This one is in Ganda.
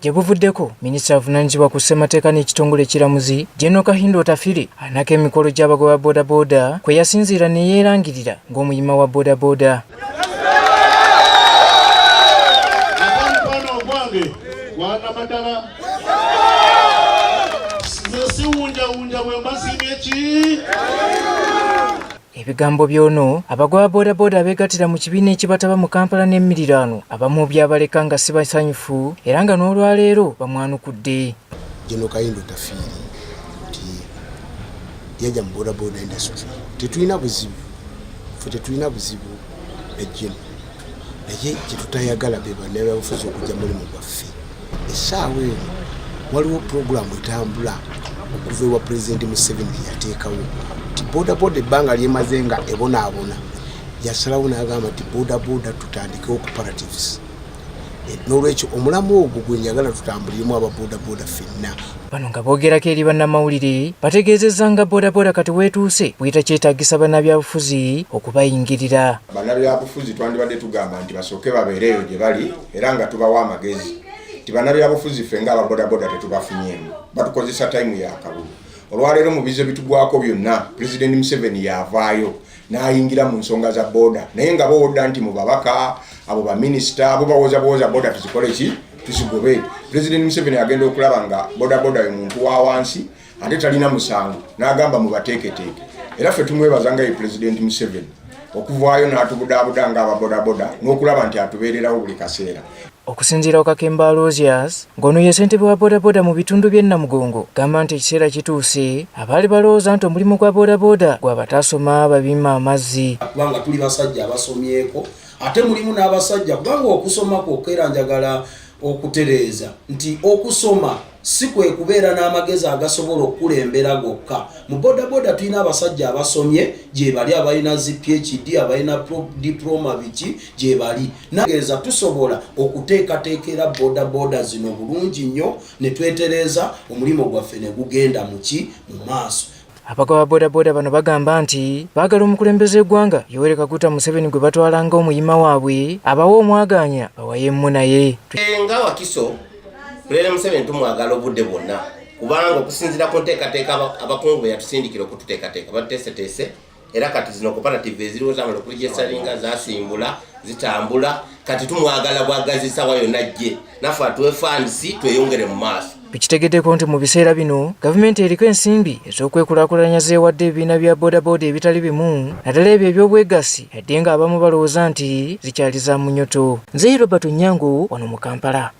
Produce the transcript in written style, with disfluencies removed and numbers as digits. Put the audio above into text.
gye buvuddeko minisita avunaanyizibwa ku ssemateeka n'ekitongole ekiramuzi General Kahindo Otafire anako emikolo gy'abagoba boodabooda kwe yasinziira ne yeerangirira ng'omuyima wa boodabooda. Ebigambo by'ono abagoba boodabooda abeegattira mu kibiina ekibataba mu Kampala n'emmiriraano abamu byabaleka nga si basanyufu era nga n'olwaleero bamwanukudde. General Kahindo Otafire nti yajja mu boodabooda industry tetulina buzibu ejjemu naye kye tutayagala be bannabyabufuzi okujja mulimu gwaffe. Essaawa eno waliwo puroguramu etambula okuva ewa Pulezidenti Museveni yateekawo nti boodabooda ebbanga lyemaze nga ebonaabona yasalawo n'agamba nti boodabooda tutandikewo cooperatives. N'olwekyo omulamu ogwo gwe njagala tutambuliremu ababoodabooda ffenna. Bano nga boogerako eri bannamawulire bategeezezza nga boodabooda kati weetuuse buyita kyetaagisa bannabyabufuzi okubayingirira. Bannabyabufuzi twandibadde tugamba nti basooke babeereeyo gye bali era nga tubawa amagezi nti bannabyabufuzi ffe nga ababoodabooda tetubafunyeemu batukozesa tayimu ya kalulu. Olwaleero mu bizo bitugwako byonna Pulezidenti Museveni yavaayo n'ayingira mu nsonga za booda naye nga bawodda nti mu babaka abo baminisita abo bawoza booda tuzikole ki tuzigobe. Pulezidenti Museveni agenda okulaba nga boodabooda ye muntu wa wansi ate talina musango n'agamba mu bateeketeeke era ffe tumwebaza nga ye Pulezidenti Museveni okuvaayo n'atubudaabuda nga ababoodabooda n'okulaba nti atubeererawo buli kaseera. Okusinziira ku Kakemba Aloysius ng'ono ye ssentebe wa boodabooda mu bitundu by'e Namugongo gamba nti ekiseera kituuse abaali balowooza nti omulimu gwa boodabooda gwa bataasoma babima amazzi. Kubanga tuli basajja abasomyeko ate mulimu n'abasajja kubanga okusoma kwokera njagala okutereeza nti okusoma si kwe kubeera n'amagezi agasobola okukulembera gokka. Mu boodabooda tulina abasajja abasomye gye bali abalina zi PhD abalina diploma biki gye bali nageeza tusobola okuteekateekera boodabooda zino bulungi nnyo ne twetereeza omulimu gwaffe ne gugenda mu maaso. Abagoba boodabooda bano bagamba nti baagala omukulembeze eggwanga Yoweri Kaguta Museveni gwe batwala nga omuyima waabwe abawa omwaganya bawayemu naye. Nga Wakiso Pulezidenti Museveni tumwagala obudde bwonna kubanga okusinziira ku nteekateeka abakungu be yatusindikira okututeekateeka batuteeseteese era kati zino cooperative eziriwo zamala okulijesalinga zasimbula zitambula kati tumwagala bwagazisa wa yonna ajje naffe atuwe funds tweyongere mu maaso. Tukitegeddeko nti mu biseera bino gavumenti eriko ensimbi ez'okwekulaakulanya zeewadde ebibiina bya boodabooda ebitali bimu naddala ebyo eby'obwegassi yadde nga abamu balowooza nti zikyali za munyoto. Nze Robert Onyango wano mu Kampala.